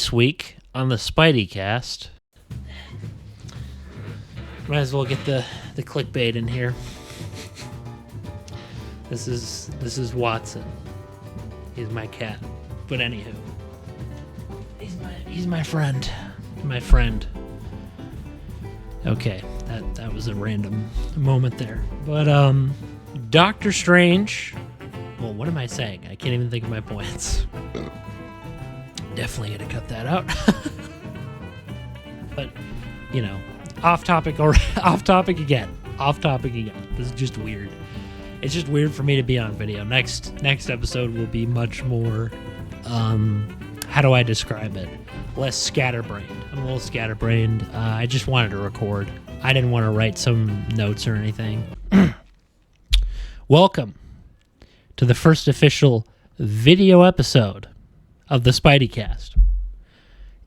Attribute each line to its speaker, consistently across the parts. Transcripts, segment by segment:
Speaker 1: This week on the Spidey Cast, might as well get the clickbait in here. This is Watson. He's my cat. But anywho, he's my friend. My friend. Okay, that was a random moment there. But Doctor Strange. Well, what am I saying? I can't even think of my points. Definitely gonna cut that out. But off topic again. This is just weird. It's just weird for me to be on video. Next episode will be much more how do I describe it? Less scatterbrained. I'm a little scatterbrained. I just wanted to record. I didn't want to write some notes or anything. Welcome to the first official video episode of the Spidey Cast.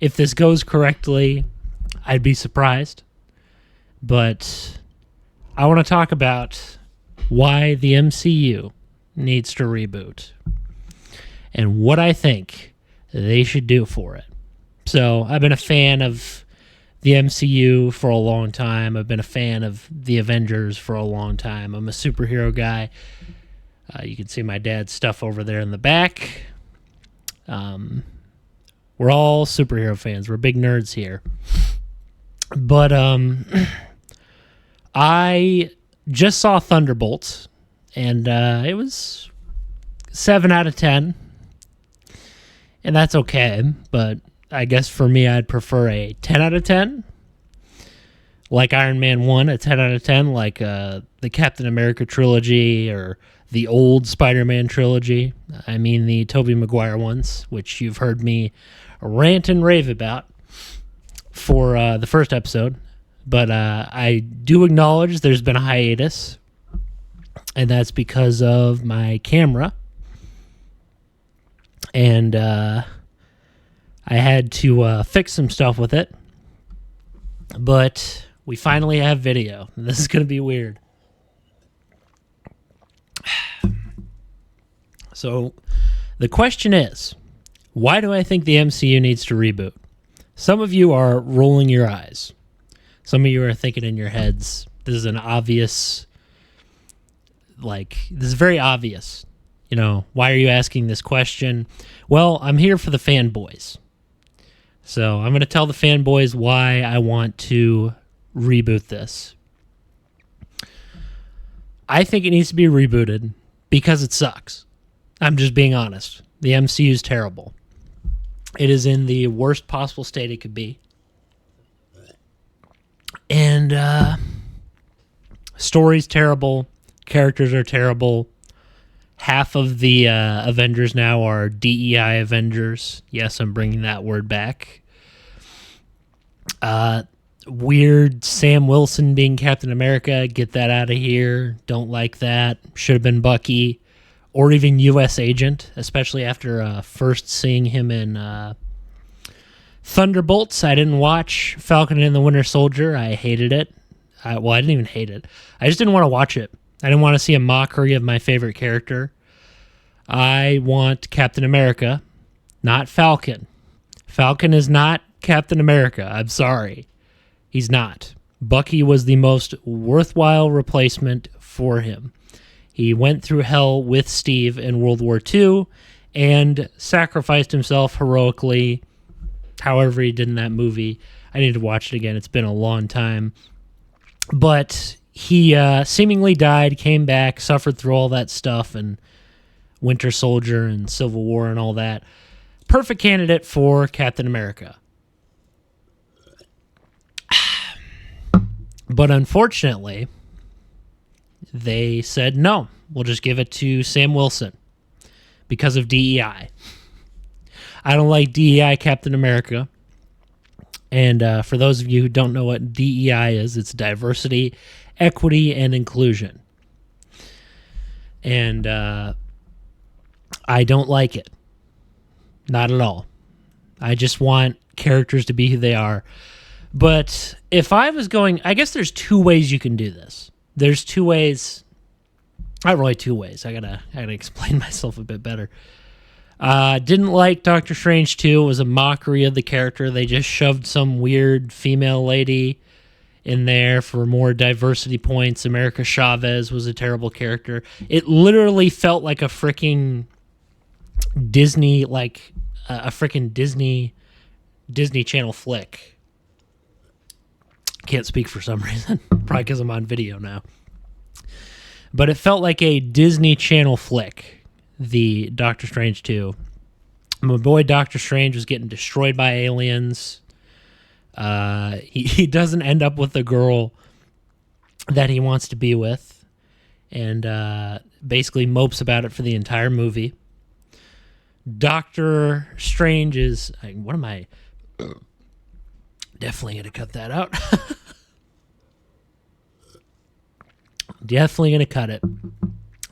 Speaker 1: If this goes correctly, I'd be surprised. But I want to talk about why the MCU needs to reboot and what I think they should do for it. So I've been a fan of the MCU for a long time. I've been a fan of the Avengers for a long time. I'm a superhero guy. You can see my dad's stuff over there in the back. We're all superhero fans. We're big nerds here. But I just saw Thunderbolts, and it was 7 out of 10. And that's okay, but I guess for me, I'd prefer a 10 out of 10. Like Iron Man 1, a 10 out of 10, like the Captain America trilogy or the old Spider-Man trilogy. I mean the Tobey Maguire ones, which you've heard me rant and rave about for the first episode. But I do acknowledge there's been a hiatus, and that's because of my camera. And I had to fix some stuff with it. But we finally have video. This is going to be weird. So the question is, why do I think the MCU needs to reboot? Some of you are rolling your eyes. Some of you are thinking in your heads, this is an obvious, this is very obvious. Why are you asking this question? Well, I'm here for the fanboys. So I'm going to tell the fanboys why I want to reboot this. I think it needs to be rebooted because it sucks. I'm just being honest. The MCU is terrible. It is in the worst possible state it could be. And story's terrible. Characters are terrible. Half of the Avengers now are DEI Avengers. Yes, I'm bringing that word back. Weird Sam Wilson being Captain America. Get that out of here. Don't like that. Should have been Bucky. Or even U.S. Agent, especially after first seeing him in Thunderbolts. I didn't watch Falcon and the Winter Soldier. I hated it. I didn't even hate it. I just didn't want to watch it. I didn't want to see a mockery of my favorite character. I want Captain America, not Falcon. Falcon is not Captain America. I'm sorry. He's not. Bucky was the most worthwhile replacement for him. He went through hell with Steve in World War II and sacrificed himself heroically, however he did in that movie. I need to watch it again. It's been a long time. But he seemingly died, came back, suffered through all that stuff, and Winter Soldier and Civil War and all that. Perfect candidate for Captain America. But unfortunately, they said, no, we'll just give it to Sam Wilson because of DEI. I don't like DEI Captain America. And for those of you who don't know what DEI is, it's diversity, equity, and inclusion. And I don't like it. Not at all. I just want characters to be who they are. But if I was going, I guess there's two ways you can do this. There's two ways, not really two ways. I gotta explain myself a bit better. Didn't like Doctor Strange 2. It was a mockery of the character. They just shoved some weird female lady in there for more diversity points. America Chavez was a terrible character. It literally felt like a freaking Disney, like a freaking Disney Channel flick. Can't speak for some reason. Probably because I'm on video now. But it felt like a Disney Channel flick, the Doctor Strange 2. My boy Doctor Strange was getting destroyed by aliens. He doesn't end up with the girl that he wants to be with, and basically mopes about it for the entire movie. Doctor Strange is... What am I... Definitely going to cut that out. Definitely going to cut it.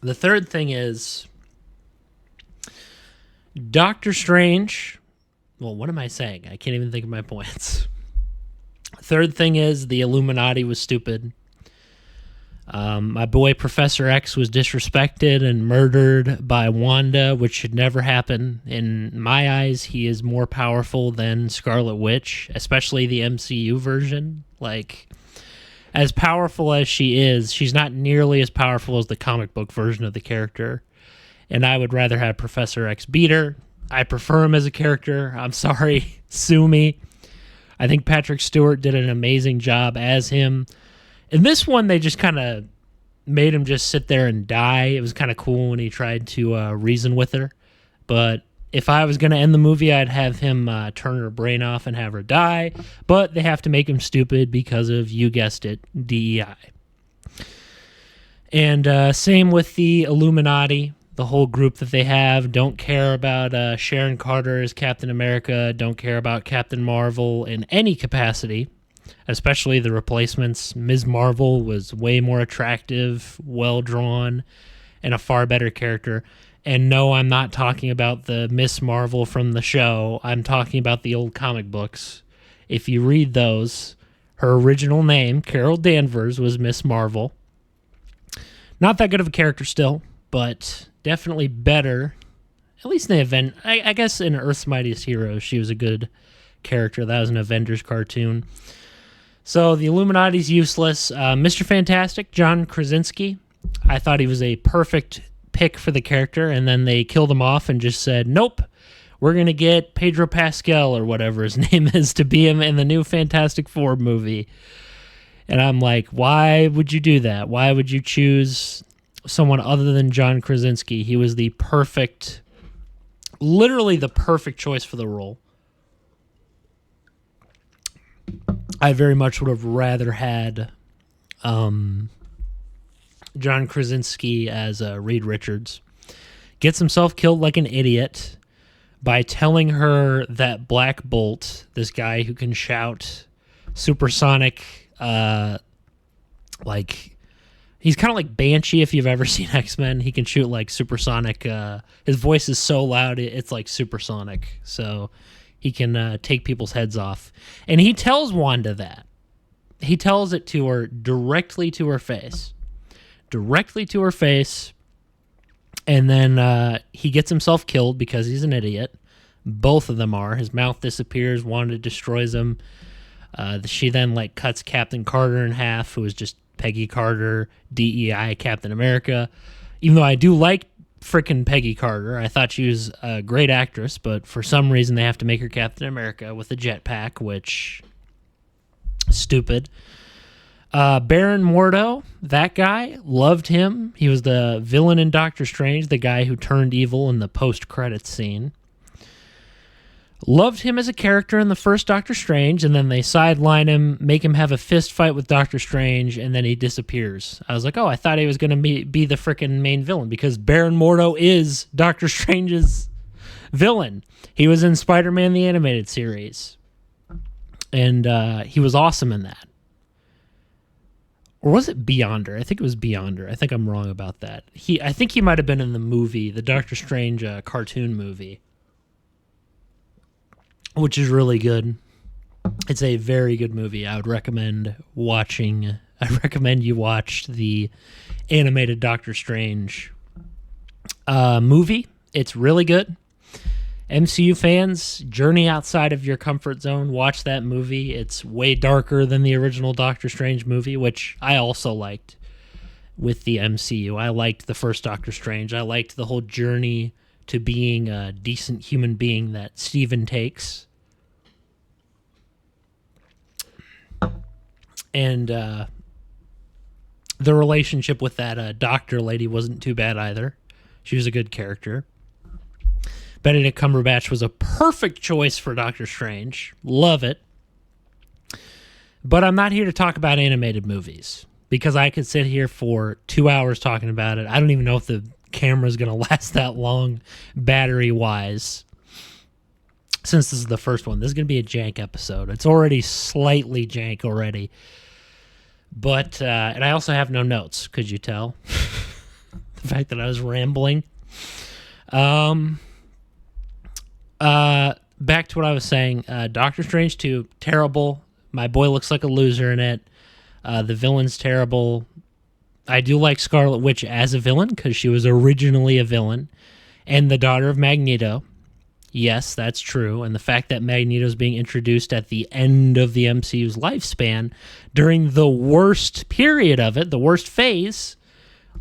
Speaker 1: The third thing is Doctor Strange. Well, what am I saying? I can't even think of my points. Third thing is the Illuminati was stupid. My boy Professor X was disrespected and murdered by Wanda, which should never happen. In my eyes, he is more powerful than Scarlet Witch, especially the MCU version. Like, as powerful as she is, she's not nearly as powerful as the comic book version of the character. And I would rather have Professor X beat her. I prefer him as a character. I'm sorry. Sue me. I think Patrick Stewart did an amazing job as him. In this one, they just kind of made him just sit there and die. It was kind of cool when he tried to reason with her. But if I was going to end the movie, I'd have him turn her brain off and have her die. But they have to make him stupid because of, you guessed it, DEI. And same with the Illuminati. The whole group that they have don't care about Sharon Carter as Captain America, don't care about Captain Marvel in any capacity. Especially the replacements. Ms. Marvel was way more attractive, well-drawn, and a far better character. And no, I'm not talking about the Miss Marvel from the show. I'm talking about the old comic books. If you read those, her original name, Carol Danvers, was Miss Marvel. Not that good of a character still, but definitely better. At least in the event. I guess in Earth's Mightiest Heroes, she was a good character. That was an Avengers cartoon. So the Illuminati's useless. Mr. Fantastic, John Krasinski, I thought he was a perfect pick for the character, and then they killed him off and just said, nope, we're going to get Pedro Pascal or whatever his name is to be him in the new Fantastic Four movie. And I'm like, why would you do that? Why would you choose someone other than John Krasinski? He was the perfect, literally the perfect choice for the role. I very much would have rather had John Krasinski as Reed Richards. Gets himself killed like an idiot by telling her that Black Bolt, this guy who can shout supersonic, like, he's kind of like Banshee if you've ever seen X-Men. He can shoot like supersonic. His voice is so loud, it's like supersonic. So he can take people's heads off. And he tells Wanda that. He tells it to her directly to her face. Directly to her face. And then he gets himself killed because he's an idiot. Both of them are. His mouth disappears. Wanda destroys him. She then like cuts Captain Carter in half, who is just Peggy Carter, DEI Captain America. Even though I do like frickin' Peggy Carter. I thought she was a great actress, but for some reason they have to make her Captain America with a jetpack, which... stupid. Baron Mordo, that guy, loved him. He was the villain in Doctor Strange, the guy who turned evil in the post-credits scene. Loved him as a character in the first Doctor Strange, and then they sideline him, make him have a fist fight with Doctor Strange, and then he disappears. I was like, oh, I thought he was going to be the freaking main villain, because Baron Mordo is Doctor Strange's villain. He was in Spider-Man the Animated Series, and he was awesome in that. Or was it Beyonder? I think it was Beyonder. I think I'm wrong about that. I think he might have been in the movie, the Doctor Strange cartoon movie, which is really good. It's a very good movie. I would recommend watching. I recommend you watch the animated Doctor Strange movie. It's really good. MCU fans, journey outside of your comfort zone. Watch that movie. It's way darker than the original Doctor Strange movie, which I also liked with the MCU. I liked the first Doctor Strange. I liked the whole journey to being a decent human being that Steven takes. And the relationship with that doctor lady wasn't too bad either. She was a good character. Benedict Cumberbatch was a perfect choice for Doctor Strange. Love it. But I'm not here to talk about animated movies because I could sit here for 2 hours talking about it. I don't even know if the camera's going to last that long battery-wise. Since this is the first one, this is going to be a jank episode. It's already slightly jank already. But, and I also have no notes, could you tell? The fact that I was rambling. Back to what I was saying. Doctor Strange 2, terrible. My boy looks like a loser in it. The villain's terrible. I do like Scarlet Witch as a villain because she was originally a villain. And the daughter of Magneto. Yes, that's true. And the fact that Magneto's being introduced at the end of the MCU's lifespan during the worst period of it, the worst phase,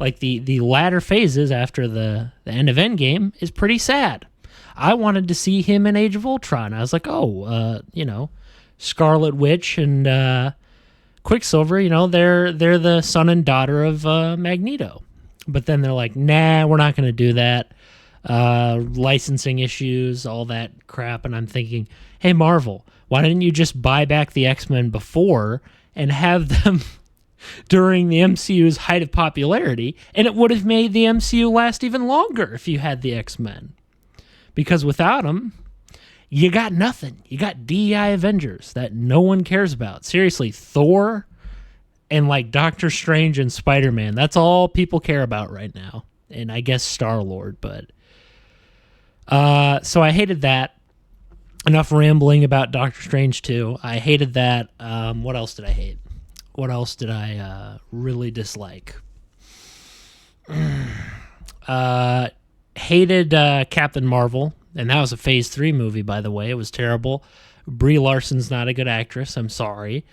Speaker 1: like the latter phases after the end of Endgame, is pretty sad. I wanted to see him in Age of Ultron. I was like, Scarlet Witch and Quicksilver, they're the son and daughter of Magneto. But then they're like, nah, we're not going to do that. Licensing issues, all that crap. And I'm thinking, hey, Marvel, why didn't you just buy back the X-Men before and have them during the MCU's height of popularity? And it would have made the MCU last even longer if you had the X-Men. Because without them, you got nothing. You got DEI Avengers that no one cares about. Seriously, Thor and like Doctor Strange and Spider-Man, that's all people care about right now. And I guess Star-Lord, but so I hated that. Enough rambling about Doctor Strange 2. I hated that. What else did I hate? What else did I really dislike? Hated Captain Marvel, and that was a Phase 3 movie, by the way. It was terrible. Brie Larson's not a good actress. I'm sorry.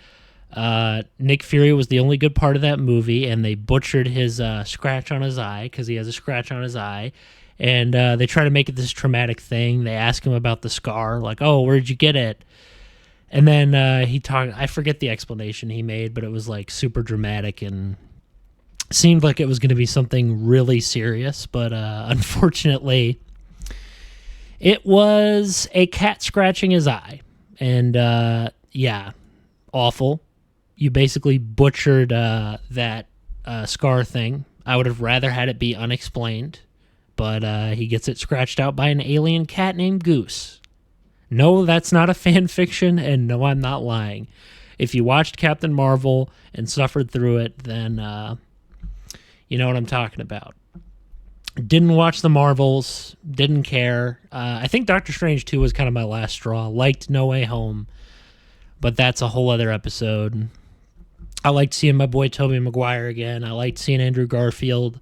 Speaker 1: Nick Fury was the only good part of that movie, and they butchered his scratch on his eye because he has a scratch on his eye. And they try to make it this traumatic thing. They ask him about the scar, like, oh, where'd you get it? And then he talked, I forget the explanation he made, but it was like super dramatic and seemed like it was going to be something really serious. But unfortunately, it was a cat scratching his eye. And yeah, awful. You basically butchered that scar thing. I would have rather had it be unexplained. But he gets it scratched out by an alien cat named Goose. No, that's not a fan fiction, and no, I'm not lying. If you watched Captain Marvel and suffered through it, then you know what I'm talking about. Didn't watch the Marvels, didn't care. I think Doctor Strange 2 was kind of my last straw. Liked No Way Home, but that's a whole other episode. I liked seeing my boy Tobey Maguire again. I liked seeing Andrew Garfield.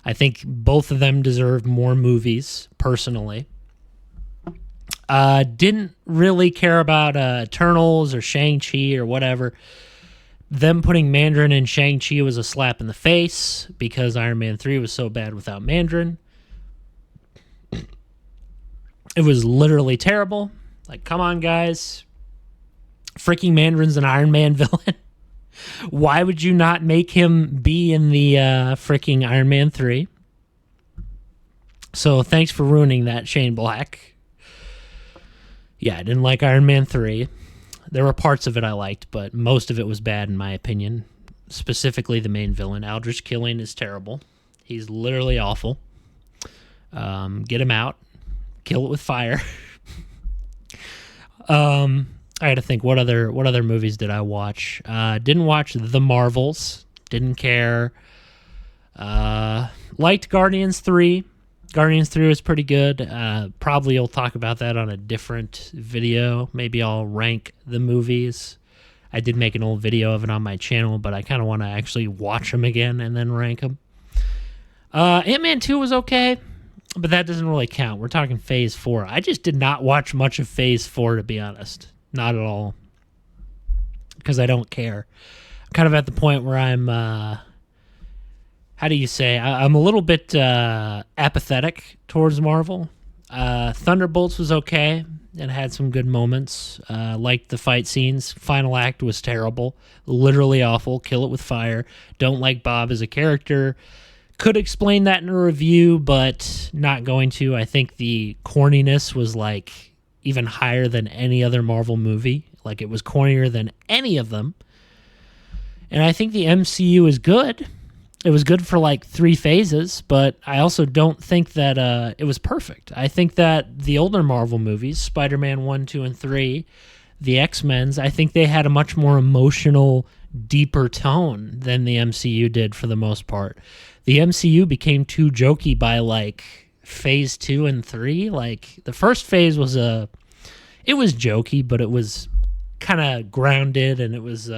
Speaker 1: I think both of them deserve more movies, personally. Didn't really care about Eternals or Shang-Chi or whatever. Them putting Mandarin in Shang-Chi was a slap in the face because Iron Man 3 was so bad without Mandarin. It was literally terrible. Like, come on, guys. Freaking Mandarin's an Iron Man villain. Why would you not make him be in the freaking Iron Man 3? So thanks for ruining that, Shane Black. Yeah, I didn't like Iron Man 3. There were parts of it I liked, but most of it was bad in my opinion. Specifically the main villain. Aldrich Killian is terrible. He's literally awful. Get him out. Kill it with fire. I had to think, what other movies did I watch? Didn't watch The Marvels. Didn't care. Liked Guardians 3. Guardians 3 was pretty good. Probably you'll talk about that on a different video. Maybe I'll rank the movies. I did make an old video of it on my channel, but I kind of want to actually watch them again and then rank them. Ant-Man 2 was okay. But that doesn't really count. We're talking Phase 4. I just did not watch much of Phase 4, to be honest. Not at all. Because I don't care. I'm kind of at the point where I'm, how do you say? I'm a little bit apathetic towards Marvel. Thunderbolts was okay. It had some good moments. Liked the fight scenes. Final act was terrible. Literally awful. Kill it with fire. Don't like Bob as a character. Could explain that in a review, but not going to. I think the corniness was like even higher than any other Marvel movie. Like it was cornier than any of them. And I think the MCU is good. It was good for like 3 phases, but I also don't think that it was perfect. I think that the older Marvel movies, Spider-Man 1, 2, and 3, the X-Men's, I think they had a much more emotional, deeper tone than the MCU did for the most part. The MCU became too jokey by like phase 2 and 3. Like the first phase was it was jokey, but it was kind of grounded and it was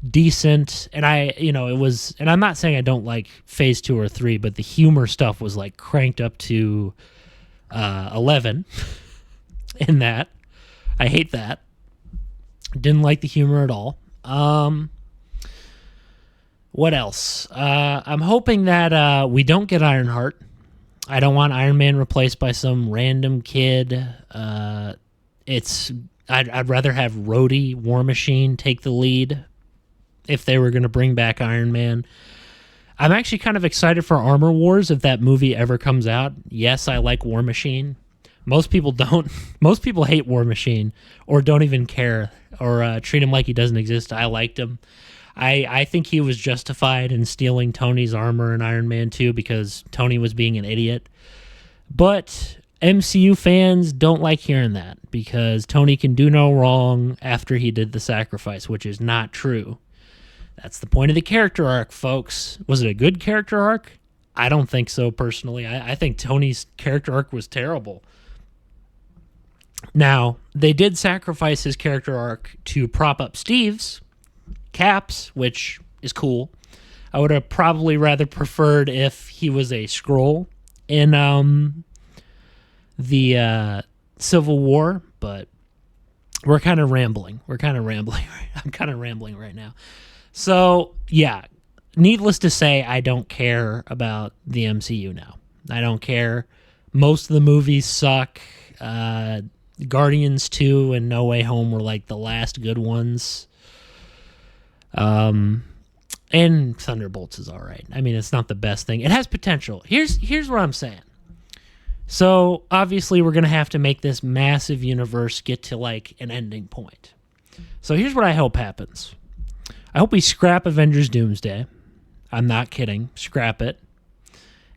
Speaker 1: decent. And and I'm not saying I don't like phase 2 or 3, but the humor stuff was like cranked up to 11 in that. I hate that. Didn't like the humor at all. What else? I'm hoping that we don't get Ironheart. I don't want Iron Man replaced by some random kid. I'd rather have Rhodey, War Machine take the lead if they were going to bring back Iron Man. I'm actually kind of excited for Armor Wars if that movie ever comes out. Yes, I like War Machine. Most people don't. Most people hate War Machine or don't even care or treat him like he doesn't exist. I liked him. I think he was justified in stealing Tony's armor in Iron Man 2 because Tony was being an idiot. But MCU fans don't like hearing that because Tony can do no wrong after he did the sacrifice, which is not true. That's the point of the character arc, folks. Was it a good character arc? I don't think so, personally. I think Tony's character arc was terrible. Now, they did sacrifice his character arc to prop up Steve's, Cap's, which is cool. I would have probably rather preferred if he was a Skrull in the Civil War, but we're kind of rambling. I'm kind of rambling right now. So, yeah, needless to say, I don't care about the MCU now. I don't care. Most of the movies suck. Guardians 2 and No Way Home were like the last good ones. And Thunderbolts is all right. I mean, it's not the best thing. It has potential. Here's what I'm saying. So, obviously, we're going to have to make this massive universe get to, like, an ending point. So, here's what I hope happens. I hope we scrap Avengers Doomsday. I'm not kidding. Scrap it.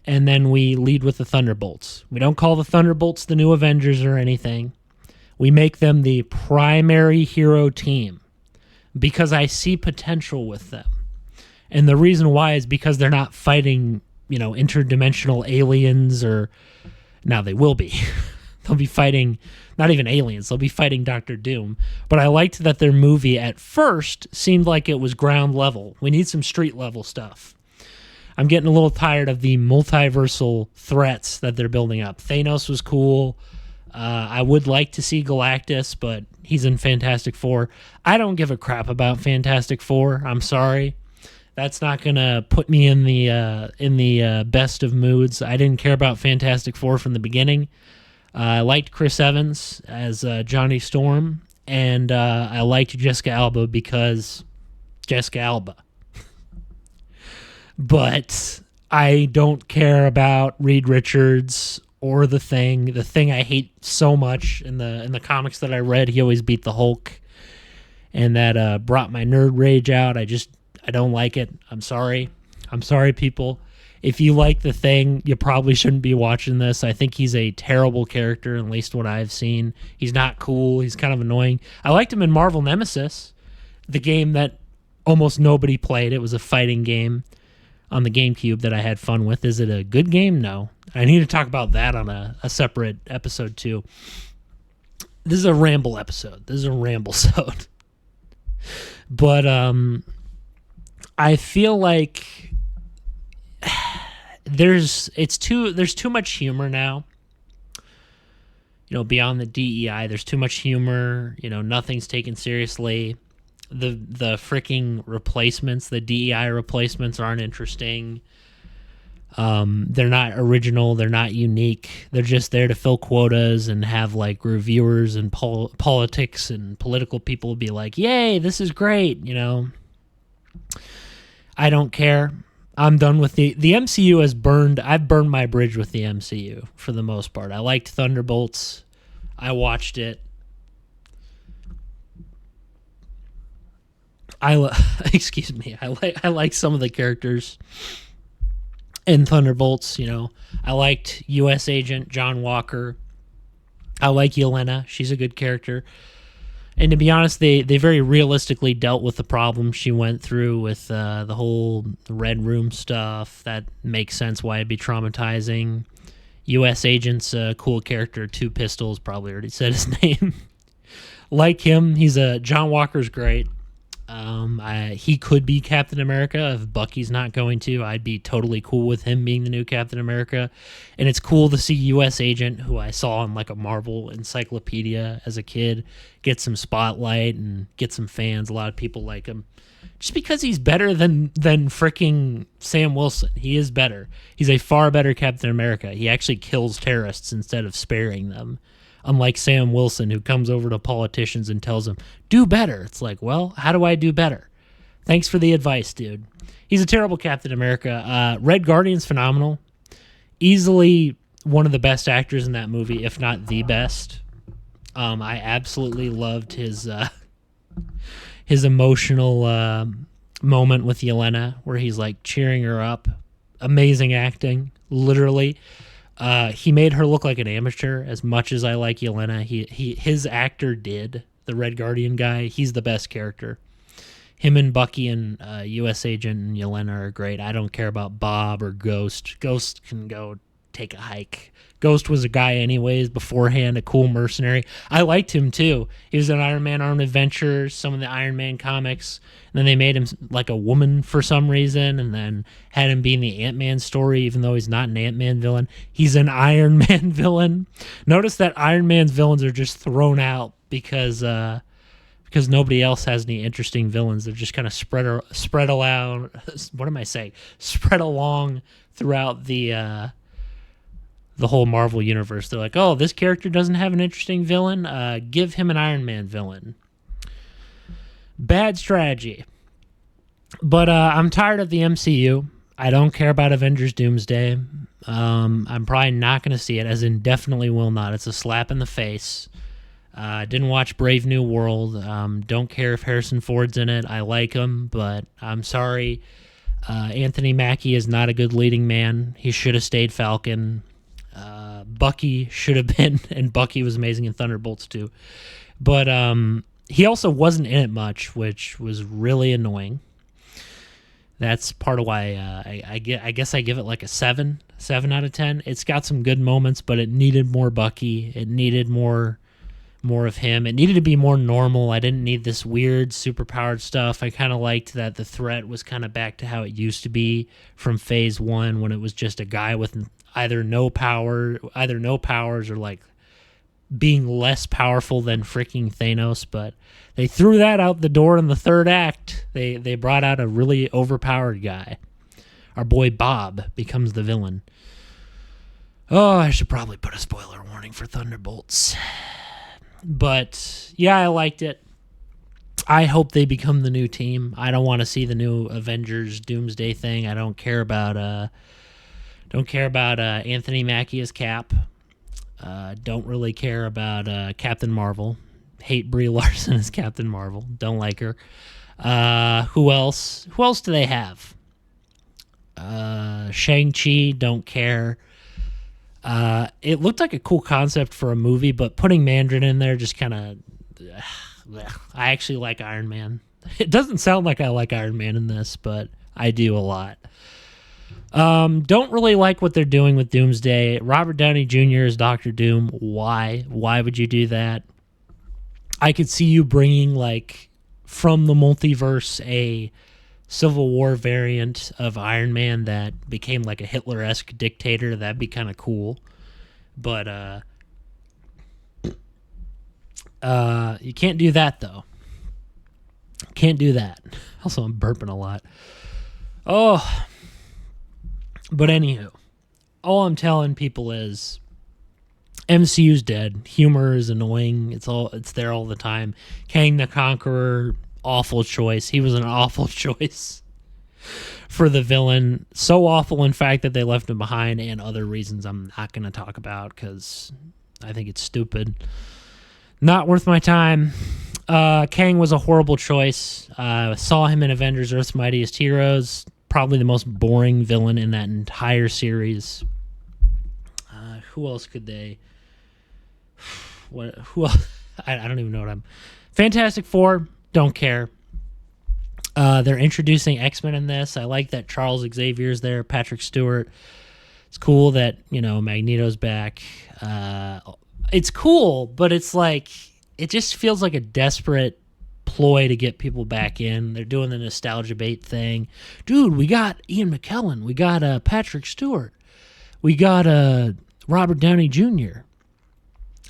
Speaker 1: And then we lead with the Thunderbolts. We don't call the Thunderbolts the new Avengers or anything. We make them the primary hero team because I see potential with them. And the reason why is because they're not fighting, interdimensional aliens or... Now they will be. They'll be fighting, not even aliens, they'll be fighting Doctor Doom. But I liked that their movie at first seemed like it was ground level. We need some street level stuff. I'm getting a little tired of the multiversal threats that they're building up. Thanos was cool. I would like to see Galactus, but he's in Fantastic Four. I don't give a crap about Fantastic Four. I'm sorry. That's not going to put me in the best of moods. I didn't care about Fantastic Four from the beginning. I liked Chris Evans as Johnny Storm, and I liked Jessica Alba because Jessica Alba. But I don't care about Reed Richards or The Thing. The Thing I hate so much. In the comics that I read, he always beat the Hulk, and that brought my nerd rage out. I don't like it. I'm sorry. I'm sorry, people. If you like The Thing, you probably shouldn't be watching this. I think he's a terrible character, at least what I've seen. He's not cool. He's kind of annoying. I liked him in Marvel Nemesis, the game that almost nobody played. It was a fighting game on the GameCube that I had fun with. Is it a good game? No. I need to talk about that on a separate episode, too. This is a ramble episode. But, I feel like there's too much humor now. Beyond the DEI, there's too much humor. Nothing's taken seriously. The freaking replacements, the DEI replacements aren't interesting. They're not original. They're not unique. They're just there to fill quotas and have like reviewers and politics and political people be like, "Yay, this is great." I don't care. I'm done with the MCU has burned. I've burned my bridge with the MCU for the most part. I liked Thunderbolts. I watched it. Excuse me. I like some of the characters in Thunderbolts. I liked U.S. Agent John Walker. I like Yelena. She's a good character. And to be honest, they very realistically dealt with the problems she went through with the whole Red Room stuff. That makes sense why it'd be traumatizing. U.S. Agent's a cool character. Two Pistols, probably already said his name. Like him, John Walker's great. He could be Captain America if Bucky's not going to. I'd be totally cool with him being the new Captain America. And it's cool to see U.S. Agent, who I saw in like a Marvel encyclopedia as a kid, get some spotlight and get some fans. A lot of people like him. Just because he's better than freaking Sam Wilson. He is better. He's a far better Captain America. He actually kills terrorists instead of sparing them. Unlike Sam Wilson, who comes over to politicians and tells them, do better. It's like, well, how do I do better? Thanks for the advice, dude. He's a terrible Captain America. Red Guardian's phenomenal. Easily one of the best actors in that movie, if not the best. I absolutely loved his emotional moment with Yelena, where he's like cheering her up. Amazing acting, literally. He made her look like an amateur. As much as I like Yelena, his actor did. The Red Guardian guy, he's the best character. Him and Bucky and U.S. Agent and Yelena are great. I don't care about Bob or Ghost. Ghost can go take a hike. Ghost was a guy anyways beforehand, a cool mercenary. I liked him too. He was in Iron Man Armed Adventures, some of the Iron Man comics. And then they made him like a woman for some reason, and then had him be in the Ant-Man story, even though he's not an Ant-Man villain. He's an Iron Man villain. Notice that Iron Man's villains are just thrown out because nobody else has any interesting villains. They're just kind of spread along. What am I saying? Spread along throughout the whole Marvel universe. They're like, oh, this character doesn't have an interesting villain. Give him an Iron Man villain. Bad strategy. But I'm tired of the MCU. I don't care about Avengers Doomsday. I'm probably not going to see it, as in definitely will not. It's a slap in the face. Didn't watch Brave New World. Don't care if Harrison Ford's in it. I like him, but I'm sorry. Anthony Mackie is not a good leading man. He should have stayed Falcon. Bucky should have been, and Bucky was amazing in Thunderbolts too. But he also wasn't in it much, which was really annoying. That's part of why I guess I give it like a 7 out of 10. It's got some good moments, but it needed more Bucky. It needed more of him. It needed to be more normal. I didn't need this weird superpowered stuff. I kind of liked that the threat was kind of back to how it used to be from Phase 1, when it was just a guy with either no powers or like being less powerful than freaking Thanos. But they threw that out the door in the third act. They brought out a really overpowered guy. Our boy Bob becomes the villain. Oh, I should probably put a spoiler warning for Thunderbolts. But yeah, I liked it. I hope they become the new team. I don't want to see the new Avengers Doomsday thing. I don't care about Anthony Mackie as Cap. Don't really care about Captain Marvel. Hate Brie Larson as Captain Marvel. Don't like her. Who else? Who else do they have? Shang-Chi, don't care. It looked like a cool concept for a movie, but putting Mandarin in there just kind of... I actually like Iron Man. It doesn't sound like I like Iron Man in this, but I do a lot. Don't really like what they're doing with Doomsday. Robert Downey Jr. is Doctor Doom. Why? Why would you do that? I could see you bringing, like, from the multiverse a Civil War variant of Iron Man that became like a Hitler-esque dictator. That'd be kind of cool. But you can't do that, though. Can't do that. Also, I'm burping a lot. Oh. But anywho, all I'm telling people is MCU's dead. Humor is annoying. It's there all the time. Kang the Conqueror, awful choice. He was an awful choice for the villain. So awful, in fact, that they left him behind, and other reasons I'm not going to talk about because I think it's stupid. Not worth my time. Kang was a horrible choice. Saw him in Avengers Earth's Mightiest Heroes. Probably the most boring villain in that entire series. Who else could they... Who else? I don't even know what I'm... Fantastic Four, don't care. They're introducing X-Men in this. I like that Charles Xavier's there, Patrick Stewart. It's cool that, Magneto's back. It's cool, but it's like... It just feels like a desperate ploy to get people back in. They're doing the nostalgia bait thing. Dude, we got Ian McKellen. We got Patrick Stewart. We got Robert Downey Jr.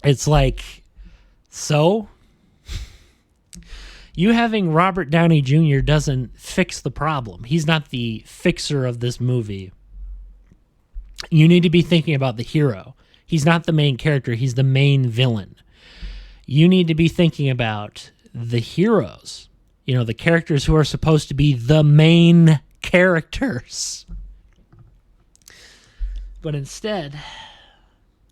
Speaker 1: It's like, so? You having Robert Downey Jr. doesn't fix the problem. He's not the fixer of this movie. You need to be thinking about the hero. He's not the main character. He's the main villain. You need to be thinking about the heroes, the characters who are supposed to be the main characters. But instead,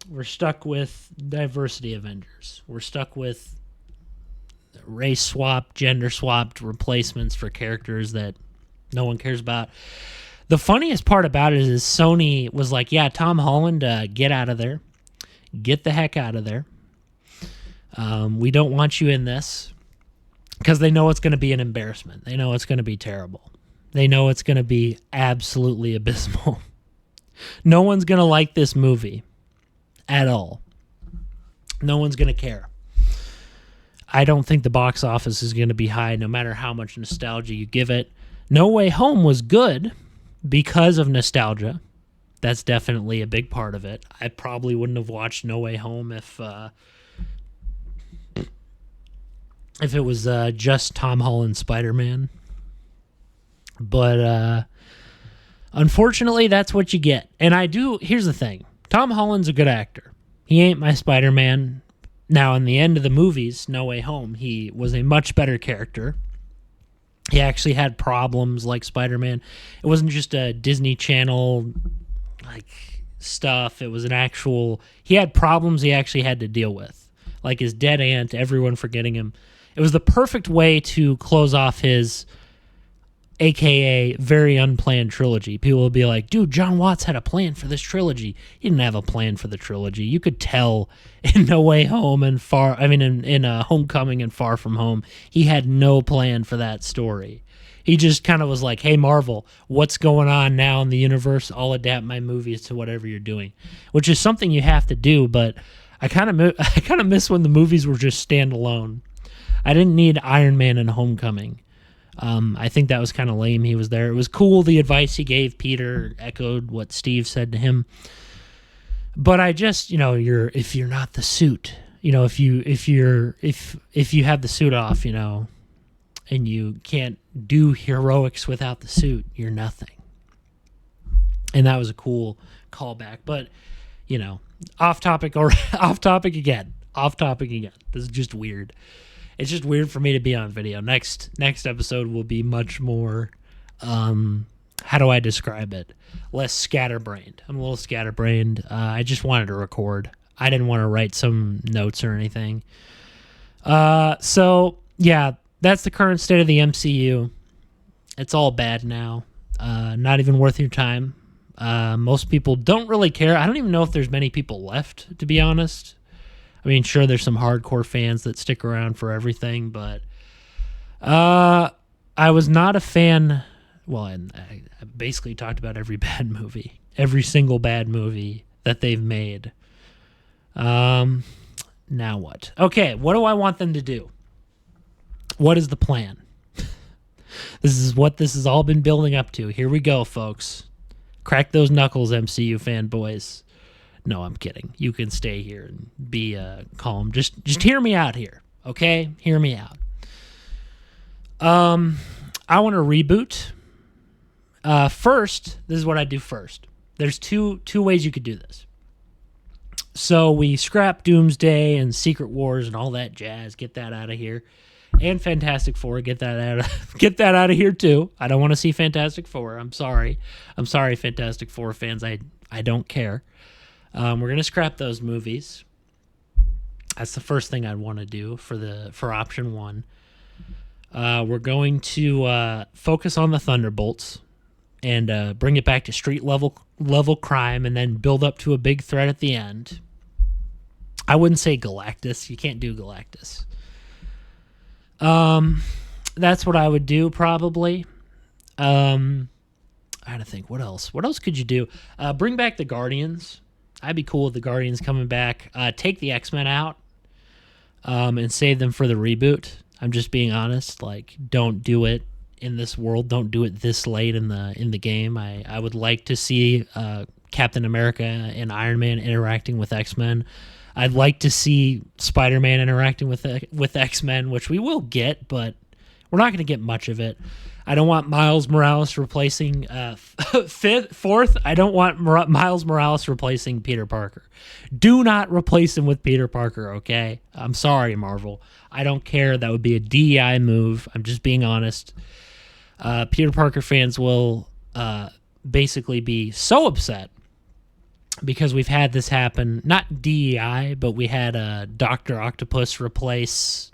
Speaker 1: we're stuck with diversity Avengers. We're stuck with race swap, gender swapped replacements for characters that no one cares about. The funniest part about it is Sony was like, yeah, Tom Holland, get out of there. Get the heck out of there. We don't want you in this. Because they know it's going to be an embarrassment. They know it's going to be terrible. They know it's going to be absolutely abysmal. No one's going to like this movie at all. No one's going to care. I don't think the box office is going to be high no matter how much nostalgia you give it. No Way Home was good because of nostalgia. That's definitely a big part of it. I probably wouldn't have watched No Way Home if it was just Tom Holland Spider-Man. But unfortunately, that's what you get. And here's the thing. Tom Holland's a good actor. He ain't my Spider-Man. Now, in the end of the movies, No Way Home, he was a much better character. He actually had problems like Spider-Man. It wasn't just a Disney Channel stuff. It was he had problems he actually had to deal with. Like his dead aunt, everyone forgetting him. It was the perfect way to close off his AKA very unplanned trilogy. People will be like, dude, John Watts had a plan for this trilogy. He didn't have a plan for the trilogy. You could tell in No Way Home and in Homecoming and Far From Home, he had no plan for that story. He just kind of was like, hey, Marvel, what's going on now in the universe? I'll adapt my movies to whatever you're doing, which is something you have to do, but I kind of miss when the movies were just standalone. I didn't need Iron Man and Homecoming. I think that was kind of lame. He was there. It was cool. The advice he gave Peter echoed what Steve said to him. But I just, if you're not the suit, if you have the suit off, and you can't do heroics without the suit, you're nothing. And that was a cool callback. But, off topic again. This is just weird. It's just weird for me to be on video. Next episode will be much more, how do I describe it? Less scatterbrained. I'm a little scatterbrained. I just wanted to record. I didn't want to write some notes or anything. So, yeah, that's the current state of the MCU. It's all bad now. Not even worth your time. Most people don't really care. I don't even know if there's many people left, to be honest. I mean, sure, there's some hardcore fans that stick around for everything, but I was not a fan. Well, I basically talked about every bad movie, every single bad movie that they've made. Now what? Okay, what do I want them to do? What is the plan? This is what this has all been building up to. Here we go, folks. Crack those knuckles, MCU fanboys. No, I'm kidding. You can stay here and be calm. Just hear me out here, okay? Hear me out. I want to reboot. First, this is what I do first. There's two ways you could do this. So we scrap Doomsday and Secret Wars and all that jazz. Get that out of here. And Fantastic Four, get that out of here too. I don't want to see Fantastic Four. I'm sorry, Fantastic Four fans. I don't care. We're gonna scrap those movies. That's the first thing I'd want to do for option one. We're going to focus on the Thunderbolts and bring it back to street level crime, and then build up to a big threat at the end. I wouldn't say Galactus. You can't do Galactus. That's what I would do probably. I had to think, what else? What else could you do? Bring back the Guardians. I'd be cool with the Guardians coming back. Take the X-Men out, and save them for the reboot. I'm just being honest. Like, don't do it in this world. Don't do it this late in the game. I would like to see Captain America and Iron Man interacting with X-Men. I'd like to see Spider-Man interacting with X-Men, which we will get, but we're not going to get much of it. I don't want Miles Morales replacing fourth. I don't want Miles Morales replacing Peter Parker. Do not replace him with Peter Parker, okay? I'm sorry, Marvel. I don't care. That would be a DEI move. I'm just being honest. Peter Parker fans will basically be so upset because we've had this happen. Not DEI, but we had Dr. Octopus replace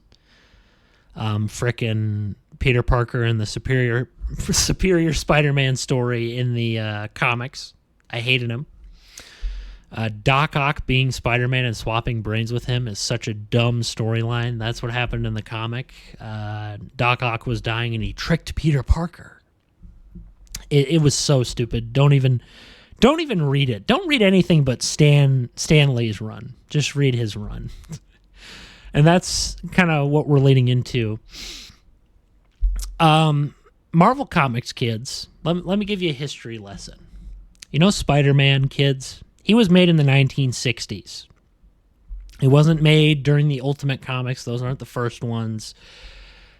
Speaker 1: frickin' Peter Parker in the Superior Spider-Man story in the comics. I hated him. Doc Ock being Spider-Man and swapping brains with him is such a dumb storyline. That's what happened in the comic. Doc Ock was dying and he tricked Peter Parker. It was so stupid. Don't even read it. Don't read anything but Stan Lee's run. Just read his run. And that's kind of what we're leading into. Marvel Comics kids, let me give you a history lesson. You know Spider-Man, kids? He was made in the 1960s. He wasn't made during the Ultimate Comics. Those aren't the first ones.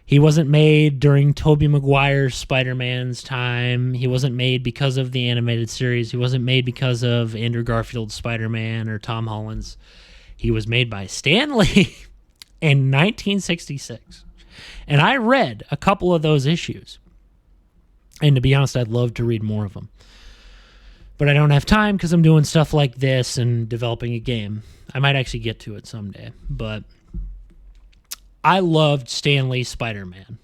Speaker 1: He wasn't made during Tobey Maguire's Spider-Man's time. He wasn't made because of the animated series. He wasn't made because of Andrew Garfield's Spider-Man or Tom Holland's. He was made by Stan Lee in 1966. And I read a couple of those issues. And to be honest, I'd love to read more of them. But I don't have time because I'm doing stuff like this and developing a game. I might actually get to it someday. But I loved Stan Lee's Spider-Man.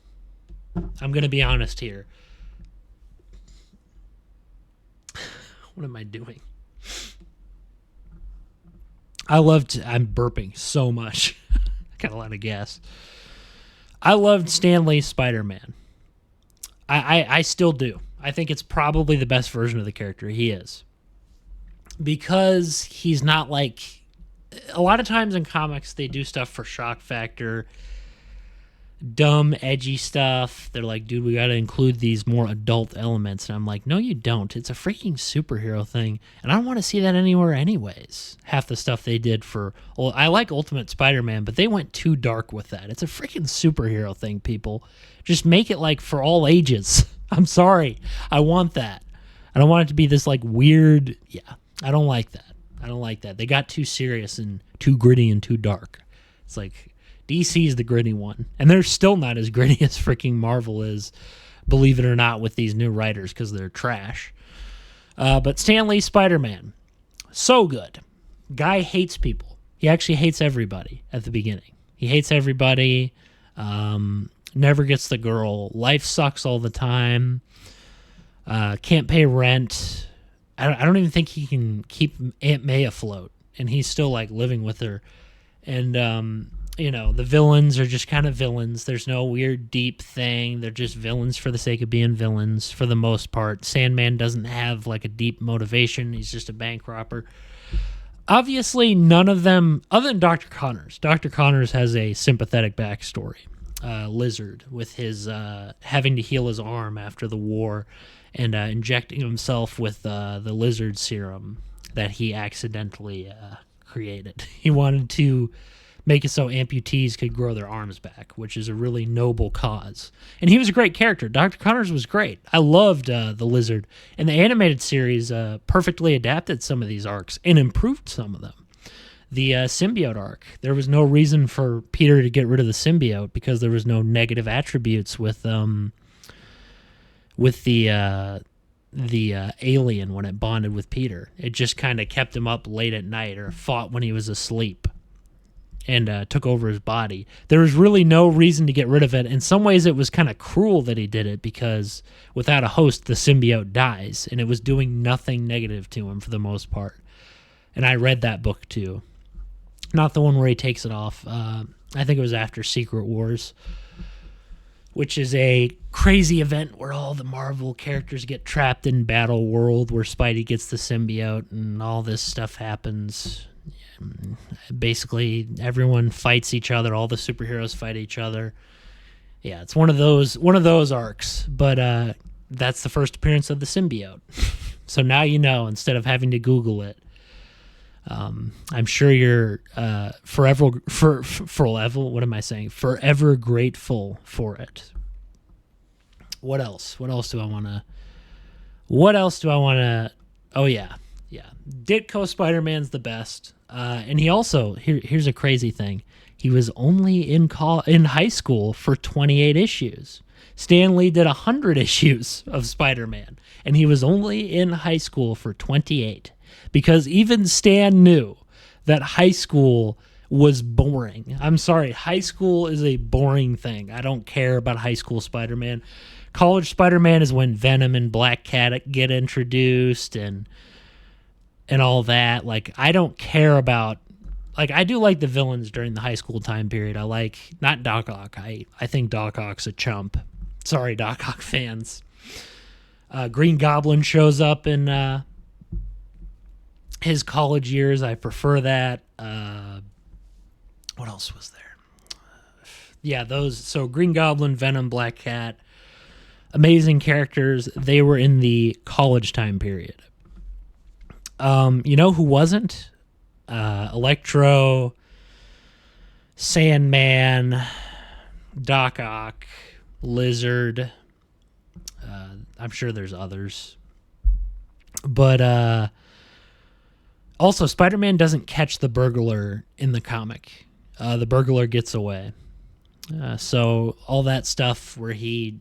Speaker 1: I'm going to be honest here. What am I doing? I'm burping so much. I got a lot of gas. I loved Stan Lee's Spider-Man. I still do. I think it's probably the best version of the character. He is. Because he's not like... A lot of times in comics, they do stuff for shock factor. Dumb, edgy stuff. They're like, dude, we got to include these more adult elements. And I'm like, no, you don't. It's a freaking superhero thing. And I don't want to see that anywhere anyways. Half the stuff they did for... Well, I like Ultimate Spider-Man, but they went too dark with that. It's a freaking superhero thing, people. Just make it like for all ages. I'm sorry. I want that. I don't want it to be this like weird... Yeah, I don't like that. I don't like that. They got too serious and too gritty and too dark. It's like... DC is the gritty one. And they're still not as gritty as freaking Marvel is, believe it or not, with these new writers because they're trash. But Stan Lee's Spider-Man, so good. Guy hates people. He actually hates everybody at the beginning. He hates everybody, never gets the girl. Life sucks all the time. Can't pay rent. I don't even think he can keep Aunt May afloat. And he's still like living with her. And... you know, the villains are just kind of villains. There's no weird, deep thing. They're just villains for the sake of being villains for the most part. Sandman doesn't have, like, a deep motivation. He's just a bank robber. Obviously, none of them, other than Dr. Connors. Dr. Connors has a sympathetic backstory. Lizard with his having to heal his arm after the war and injecting himself with the lizard serum that he accidentally created. He wanted to make it so amputees could grow their arms back, which is a really noble cause. And he was a great character. Dr. Connors was great. I loved the Lizard. And the animated series perfectly adapted some of these arcs and improved some of them. The symbiote arc, there was no reason for Peter to get rid of the symbiote because there was no negative attributes with the alien when it bonded with Peter. It just kind of kept him up late at night or fought when he was asleep and took over his body. There was really no reason to get rid of it. In some ways, it was kind of cruel that he did it because without a host, the symbiote dies, and it was doing nothing negative to him for the most part. And I read that book too. Not the one where he takes it off. I think it was after Secret Wars, which is a crazy event where all the Marvel characters get trapped in Battle World, where Spidey gets the symbiote and all this stuff happens. Basically, everyone fights each other. All the superheroes fight each other. Yeah, it's one of those arcs. But that's the first appearance of the symbiote. So now you know instead of having to Google it. I'm sure you're forever grateful for it. What else? What else do I want to? Oh yeah. Ditko Spider-Man's the best. And he also here's a crazy thing. He was only in high school for 28 issues. Stan Lee did 100 issues of Spider-Man, and he was only in high school for 28 because even Stan knew that high school was boring. I'm sorry, high school is a boring thing. I don't care about high school Spider-Man. College Spider-Man is when Venom and Black Cat get introduced and all that. Like, I don't care about... Like, I do like the villains during the high school time period. I like... Not Doc Ock. I think Doc Ock's a chump. Sorry, Doc Ock fans. Green Goblin shows up in his college years. I prefer that. What else was there? Yeah, those... So, Green Goblin, Venom, Black Cat. Amazing characters. They were in the college time period. You know who wasn't? Electro, Sandman, Doc Ock, Lizard. I'm sure there's others. But also, Spider-Man doesn't catch the burglar in the comic. The burglar gets away. So all that stuff where he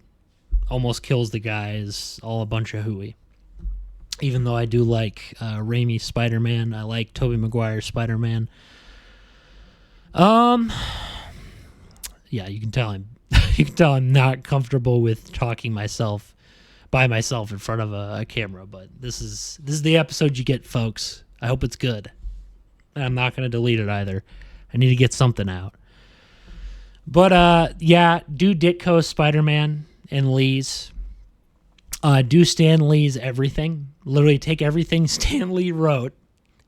Speaker 1: almost kills the guy is all a bunch of hooey. Even though I do like Raimi's Spider-Man, I like Tobey Maguire's Spider-Man. Yeah, you can tell I'm not comfortable with talking by myself in front of a camera, but this is the episode you get, folks. I hope it's good. And I'm not going to delete it either. I need to get something out. But yeah, do Ditko's Spider-Man and Lee's. Do Stan Lee's everything. Literally take everything Stan Lee wrote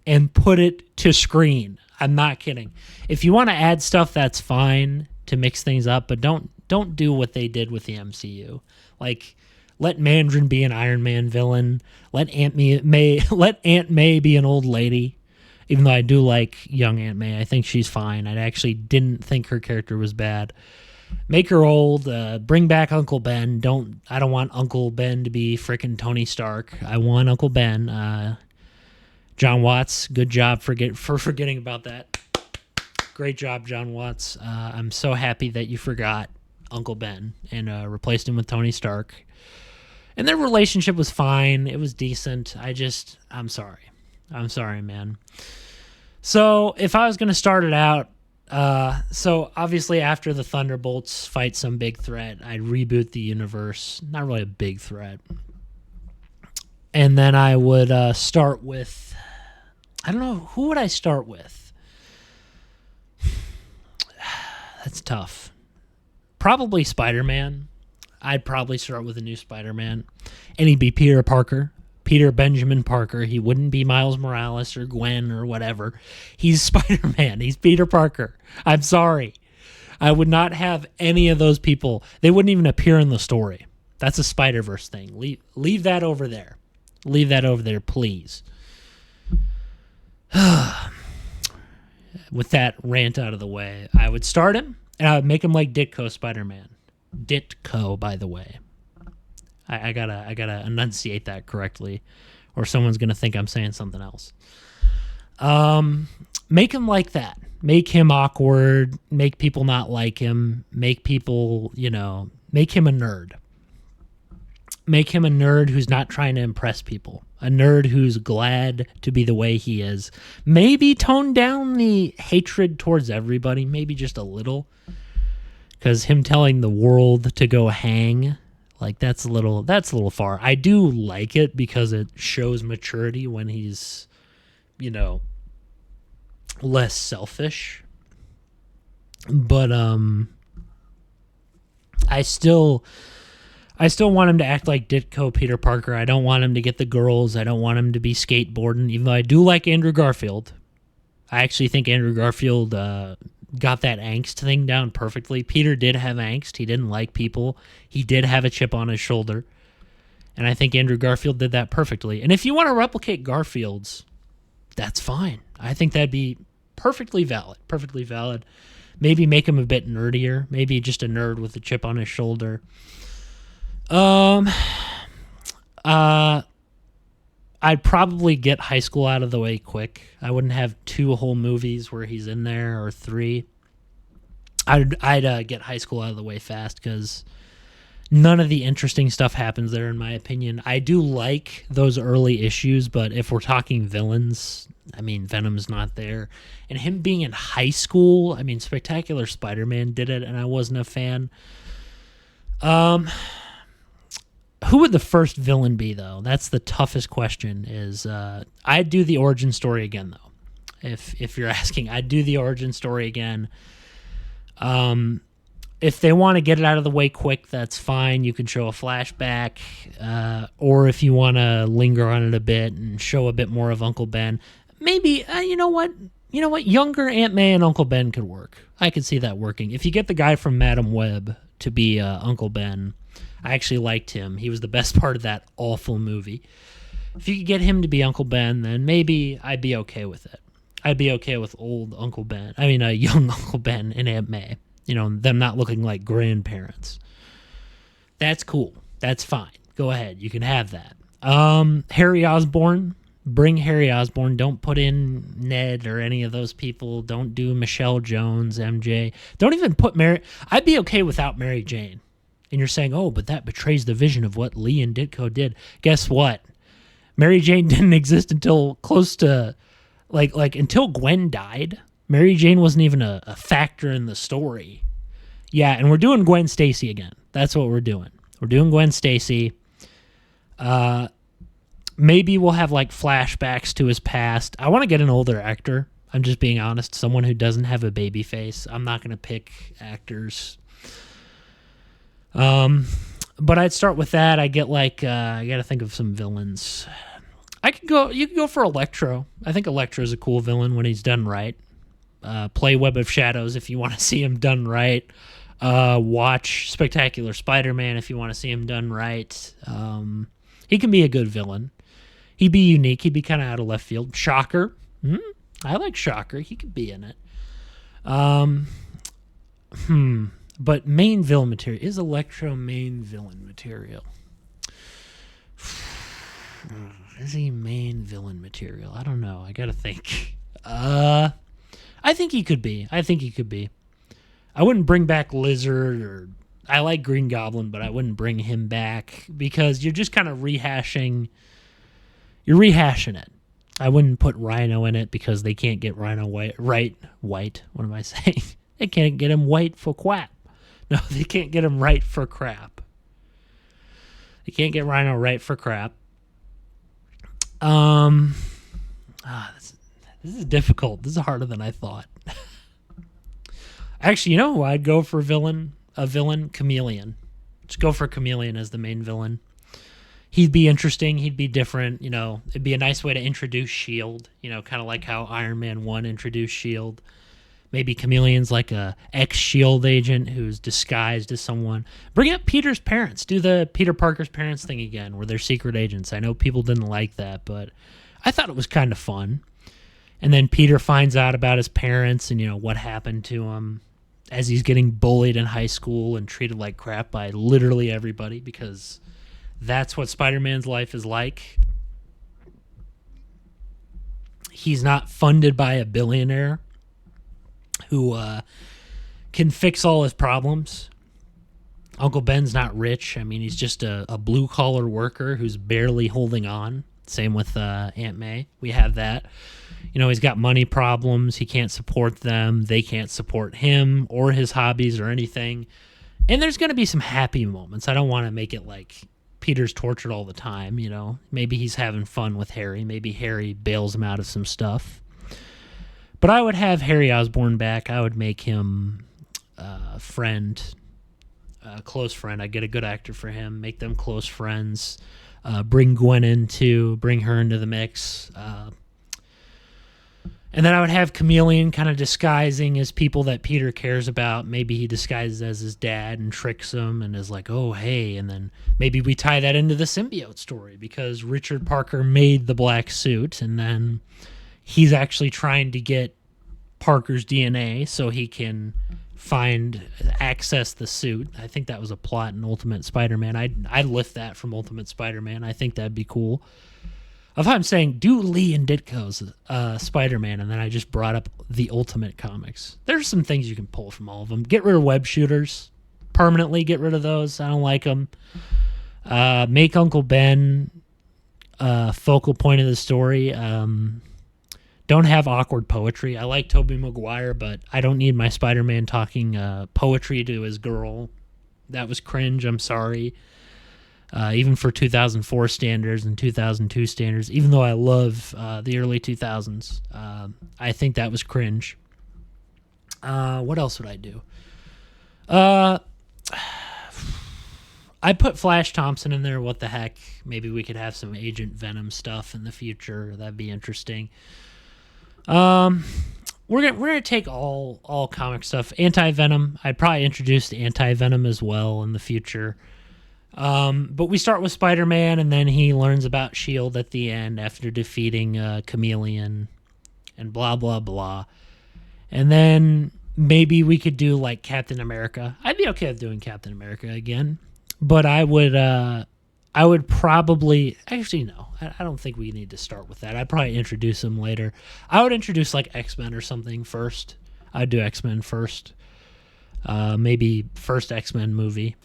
Speaker 1: and put it to screen. I'm not kidding. If you want to add stuff, that's fine to mix things up, but don't do what they did with the MCU. Like, let Mandarin be an Iron Man villain. Let Aunt May be an old lady. Even though I do like young Aunt May, I think she's fine. I actually didn't think her character was bad. Make her old. Bring back Uncle Ben. I don't want Uncle Ben to be frickin' Tony Stark. I want Uncle Ben. John Watts, good job for forgetting about that. Great job, John Watts. I'm so happy that you forgot Uncle Ben and replaced him with Tony Stark. And their relationship was fine. It was decent. I'm sorry. I'm sorry, man. So if I was going to start it out, so obviously after the Thunderbolts fight some big threat, I'd reboot the universe. Not really a big threat. And then I would start with, I don't know, who would I start with? That's tough. Probably Spider-Man. I'd probably start with a new Spider-Man. And he'd be Peter Parker. Peter Benjamin Parker. He wouldn't be Miles Morales or Gwen or whatever. He's Spider-Man. He's Peter Parker. I'm sorry. I would not have any of those people. They wouldn't even appear in the story. That's a Spider-Verse thing. Leave that over there. Leave that over there, please. With that rant out of the way, I would start him, and I would make him like Ditko Spider-Man. Ditko, by the way. I gotta enunciate that correctly, or someone's gonna think I'm saying something else. Make him like that. Make him awkward. Make people not like him. Make people, make him a nerd. Make him a nerd who's not trying to impress people. A nerd who's glad to be the way he is. Maybe tone down the hatred towards everybody, maybe just a little. Because him telling the world to go hang, like that's a little far. I do like it because it shows maturity when he's, less selfish. But I still want him to act like Ditko Peter Parker. I don't want him to get the girls. I don't want him to be skateboarding, even though I do like Andrew Garfield. I actually think Andrew Garfield got that angst thing down perfectly. Peter did have angst. He didn't like people. He did have a chip on his shoulder. And I think Andrew Garfield did that perfectly. And if you want to replicate Garfield's, that's fine. I think that'd be perfectly valid. Perfectly valid. Maybe make him a bit nerdier. Maybe just a nerd with a chip on his shoulder. I'd probably get high school out of the way quick. I wouldn't have 2 whole movies where he's in there, or 3. I'd get high school out of the way fast because none of the interesting stuff happens there, in my opinion. I do like those early issues, but if we're talking villains, Venom's not there. And him being in high school, Spectacular Spider-Man did it, and I wasn't a fan. Who would the first villain be, though? That's the toughest question. I'd do the origin story again, though. If you're asking, I'd do the origin story again. If they want to get it out of the way quick, that's fine. You can show a flashback. Or if you want to linger on it a bit and show a bit more of Uncle Ben, maybe, you know what? Younger Aunt May and Uncle Ben could work. I could see that working. If you get the guy from Madam Web to be Uncle Ben, I actually liked him. He was the best part of that awful movie. If you could get him to be Uncle Ben, then maybe I'd be okay with it. I'd be okay with old Uncle Ben. Young Uncle Ben and Aunt May. Them not looking like grandparents. That's cool. That's fine. Go ahead. You can have that. Harry Osborn. Bring Harry Osborn. Don't put in Ned or any of those people. Don't do Michelle Jones, MJ. Don't even put Mary. I'd be okay without Mary Jane. And you're saying, oh, but that betrays the vision of what Lee and Ditko did. Guess what? Mary Jane didn't exist until close to, until Gwen died. Mary Jane wasn't even a factor in the story. Yeah, and we're doing Gwen Stacy again. That's what we're doing. We're doing Gwen Stacy. Maybe we'll have, flashbacks to his past. I want to get an older actor. I'm just being honest. Someone who doesn't have a baby face. I'm not going to pick actors. But I'd start with that. I get I gotta think of some villains. You could go for Electro. I think Electro's a cool villain when he's done right. Play Web of Shadows if you want to see him done right. Watch Spectacular Spider-Man if you want to see him done right. He can be a good villain. He'd be unique. He'd be kind of out of left field. Shocker. I like Shocker. He could be in it. But main villain material. Is Electro main villain material? Is he main villain material? I don't know. I gotta think. I think he could be. I wouldn't bring back Lizard, I like Green Goblin, but I wouldn't bring him back because you're just kind of rehashing. You're rehashing it. I wouldn't put Rhino in it because they can't get Rhino white. What am I saying? They can't get him white for quap. No, they can't get him right for crap. They can't get Rhino right for crap. This is difficult. This is harder than I thought. Actually, you know who I'd go for villain? A villain? Chameleon. Just go for Chameleon as the main villain. He'd be interesting. He'd be different. It'd be a nice way to introduce S.H.I.E.L.D. Kind of like how Iron Man 1 introduced S.H.I.E.L.D. Maybe Chameleon's like a ex-SHIELD agent who's disguised as someone. Bring up Peter's parents. Do the Peter Parker's parents thing again, where they're secret agents. I know people didn't like that, but I thought it was kind of fun. And then Peter finds out about his parents and, what happened to him as he's getting bullied in high school and treated like crap by literally everybody, because that's what Spider-Man's life is like. He's not funded by a billionaire who can fix all his problems. Uncle Ben's not rich. I mean, he's just a blue-collar worker who's barely holding on. Same with Aunt May. We have that. He's got money problems. He can't support them. They can't support him or his hobbies or anything. And there's going to be some happy moments. I don't want to make it like Peter's tortured all the time, Maybe he's having fun with Harry. Maybe Harry bails him out of some stuff. But I would have Harry Osborn back. I would make him a friend, a close friend. I'd get a good actor for him, make them close friends. Bring Gwen bring her into the mix. And then I would have Chameleon kind of disguising as people that Peter cares about. Maybe he disguises as his dad and tricks him and is like, oh, hey. And then maybe we tie that into the symbiote story because Richard Parker made the black suit. And then he's actually trying to get Parker's DNA so he can access the suit. I think that was a plot in Ultimate Spider-Man. I'd lift that from Ultimate Spider-Man. I think that'd be cool. If I'm saying do Lee and Ditko's Spider-Man, and then I just brought up the Ultimate Comics. There's some things you can pull from all of them. Get rid of web shooters. Permanently get rid of those. I don't like them. Make Uncle Ben focal point of the story. Don't have awkward poetry. I like Tobey Maguire, but I don't need my Spider-Man talking poetry to his girl. That was cringe. I'm sorry. Even for 2004 standards and 2002 standards, even though I love the early 2000s, I think that was cringe. What else would I do? I put Flash Thompson in there. What the heck? Maybe we could have some Agent Venom stuff in the future. That'd be interesting. We're gonna take all comic stuff. Anti-Venom. I'd probably introduce Anti-Venom as well in the future. But we start with Spider-Man, and then he learns about S.H.I.E.L.D. at the end after defeating Chameleon and blah, blah, blah. And then maybe we could do like Captain America. I'd be okay with doing Captain America again. But I would probably... Actually, no. I don't think we need to start with that. I'd probably introduce him later. I would introduce like X-Men or something first. I'd do X-Men first. Maybe first X-Men movie.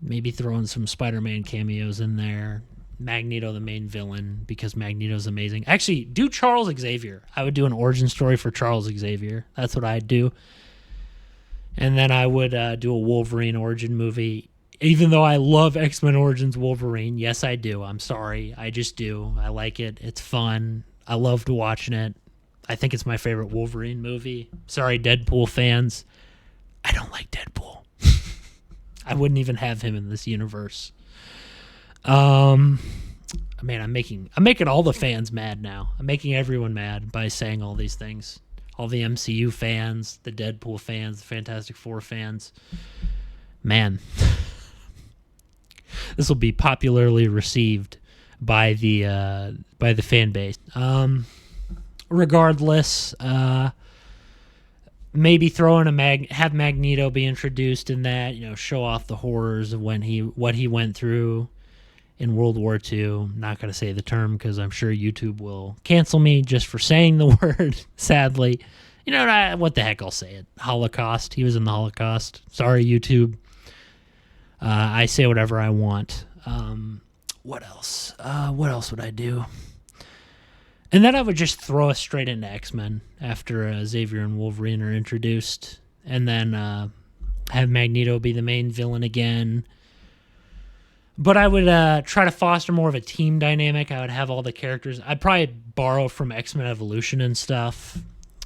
Speaker 1: Maybe throw in some Spider-Man cameos in there. Magneto, the main villain, because Magneto's amazing. Actually, do Charles Xavier. I would do an origin story for Charles Xavier. That's what I'd do. And then I would do a Wolverine origin movie. Even though I love X-Men Origins Wolverine. Yes, I do. I'm sorry. I just do. I like it. It's fun. I loved watching it. I think it's my favorite Wolverine movie. Sorry, Deadpool fans. I don't like Deadpool. I wouldn't even have him in this universe. Man, I'm making all the fans mad now. I'm making everyone mad by saying all these things. All the MCU fans, the Deadpool fans, the Fantastic Four fans. Man, this will be popularly received by the fan base. Regardless, maybe throw in have Magneto be introduced in that, show off the horrors of what he went through in World War II. Not going to say the term because I'm sure YouTube will cancel me just for saying the word, sadly. What the heck, I'll say it. Holocaust. He was in the Holocaust. Sorry, YouTube. I say whatever I want. What else? What else would I do? And then I would just throw us straight into X-Men after Xavier and Wolverine are introduced. And then have Magneto be the main villain again. But I would try to foster more of a team dynamic. I would have all the characters. I'd probably borrow from X-Men Evolution and stuff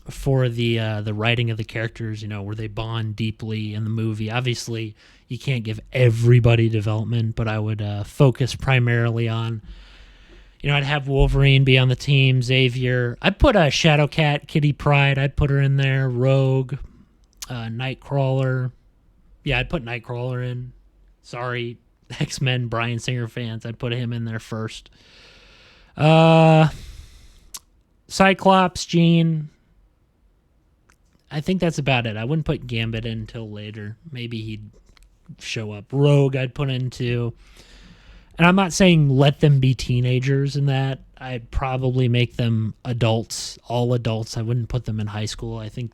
Speaker 1: for the writing of the characters, where they bond deeply in the movie. Obviously, you can't give everybody development, but I would focus primarily on... I'd have Wolverine be on the team, Xavier. I'd put a Shadowcat, Kitty Pryde. I'd put her in there. Rogue. Nightcrawler. Yeah, I'd put Nightcrawler in. Sorry, X-Men Bryan Singer fans, I'd put him in there first. Cyclops, Jean. I think that's about it. I wouldn't put Gambit in until later. Maybe he'd show up. Rogue, I'd put in too. And I'm not saying let them be teenagers in that. I'd probably make them adults, all adults. I wouldn't put them in high school. I think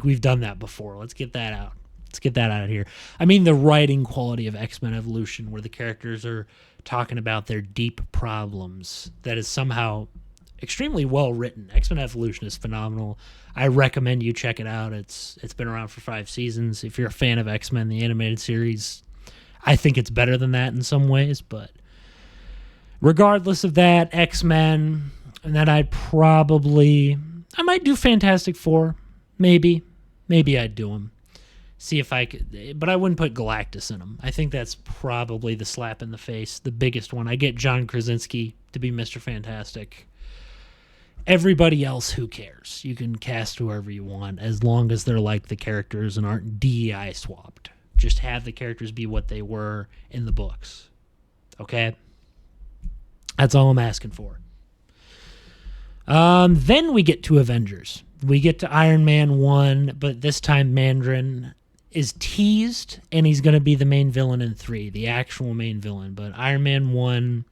Speaker 1: we've done that before. Let's get that out. Let's get that out of here. I mean the writing quality of X-Men Evolution, where the characters are talking about their deep problems. That is somehow extremely well written. X-Men Evolution is phenomenal. I recommend you check it out. It's been around for 5 seasons. If you're a fan of X-Men, the animated series, I think it's better than that in some ways, but regardless of that, X-Men, and then I might do Fantastic Four. Maybe I'd do them. See if I could, but I wouldn't put Galactus in them. I think that's probably the slap in the face, the biggest one. I get John Krasinski to be Mr. Fantastic. Everybody else, who cares? You can cast whoever you want as long as they're like the characters and aren't DEI swapped. Just have the characters be what they were in the books. Okay? That's all I'm asking for. Then we get to Avengers. We get to Iron Man 1, but this time Mandarin is teased, and he's going to be the main villain in 3, the actual main villain. But Iron Man 1,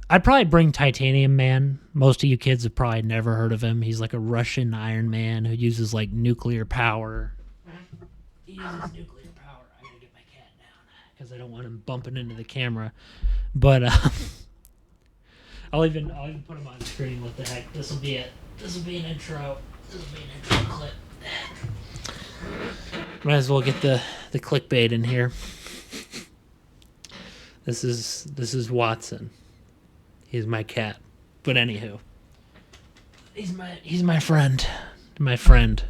Speaker 1: I'd probably bring Titanium Man. Most of you kids have probably never heard of him. He's like a Russian Iron Man who uses like nuclear power. He uses nuclear power. I gotta get my cat down because I don't want him bumping into the camera. But I'll even put him on screen. What the heck? This will be it. This will be an intro. This will be an intro clip. Might as well get the clickbait in here. This is Watson. He's my cat. But anywho, he's my friend. My friend.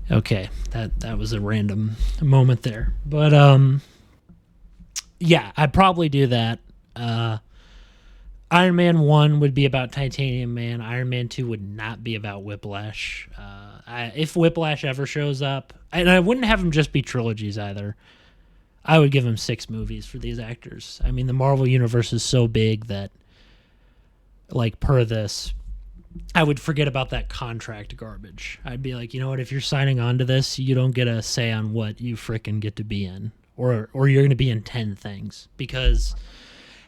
Speaker 1: Okay, that was a random moment there. But yeah, I'd probably do that. Iron Man 1 would be about Titanium Man. Iron Man 2 would not be about Whiplash. If Whiplash ever shows up, and I wouldn't have him just be trilogies either. I would give him 6 movies for these actors. I mean, the Marvel Universe is so big that, like, per this, I would forget about that contract garbage. I'd be like, you know what, if you're signing on to this, you don't get a say on what you frickin' get to be in. Or you're going to be in 10 things. Because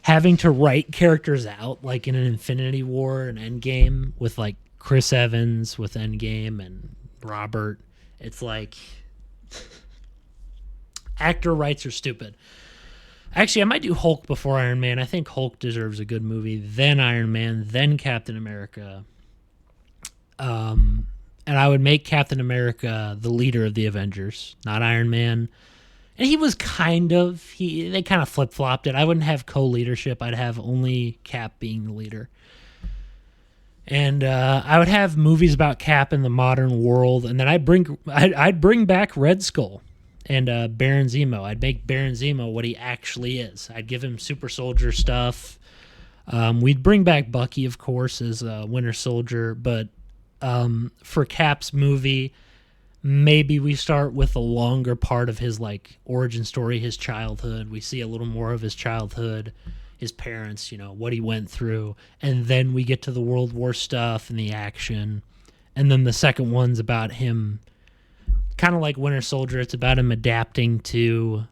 Speaker 1: having to write characters out, like in an Infinity War and Endgame, with, like, Chris Evans with Endgame and Robert, it's like actor rights are stupid. Actually, I might do Hulk before Iron Man. I think Hulk deserves a good movie. Then Iron Man, then Captain America. And I would make Captain America the leader of the Avengers, not Iron Man. And he was they kind of flip-flopped it. I wouldn't have co-leadership. I'd have only Cap being the leader. And I would have movies about Cap in the modern world, and then I'd bring back Red Skull and Baron Zemo. I'd make Baron Zemo what he actually is. I'd give him super soldier stuff. We'd bring back Bucky, of course, as Winter Soldier, but for Cap's movie, maybe we start with a longer part of his like origin story, his childhood. We see a little more of his childhood, his parents, what he went through, and then we get to the World War stuff and the action. And then the second one's about him, kind of like Winter Soldier, it's about him adapting to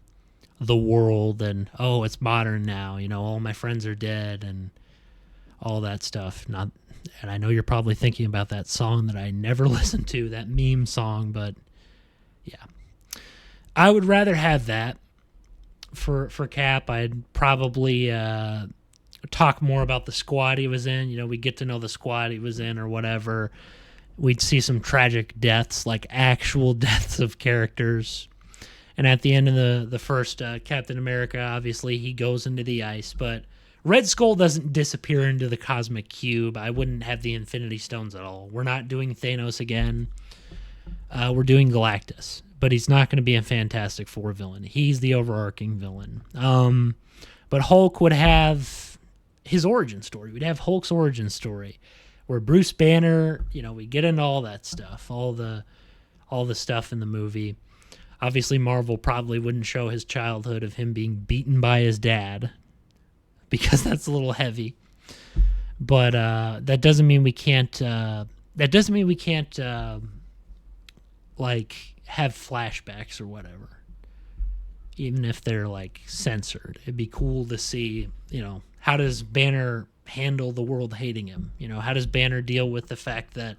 Speaker 1: the world and, oh, it's modern now, all my friends are dead and all that stuff. And I know you're probably thinking about that song that I never listened to, that meme song, but yeah. I would rather have that. For Cap, I'd probably talk more about the squad he was in. We get to know the squad he was in or whatever. We'd see some tragic deaths, like actual deaths of characters. And at the end of the first Captain America, obviously, he goes into the ice. But Red Skull doesn't disappear into the cosmic cube. I wouldn't have the Infinity Stones at all. We're not doing Thanos again. We're doing Galactus. But he's not going to be a Fantastic Four villain. He's the overarching villain. But Hulk would have his origin story. We'd have Hulk's origin story, where Bruce Banner, we get into all that stuff, all the all the stuff in the movie. Obviously, Marvel probably wouldn't show his childhood of him being beaten by his dad because that's a little heavy. But that doesn't mean we can't. Like have flashbacks or whatever, even if they're like censored. It'd be cool to see. How does Banner handle the world hating him? How does Banner deal with the fact that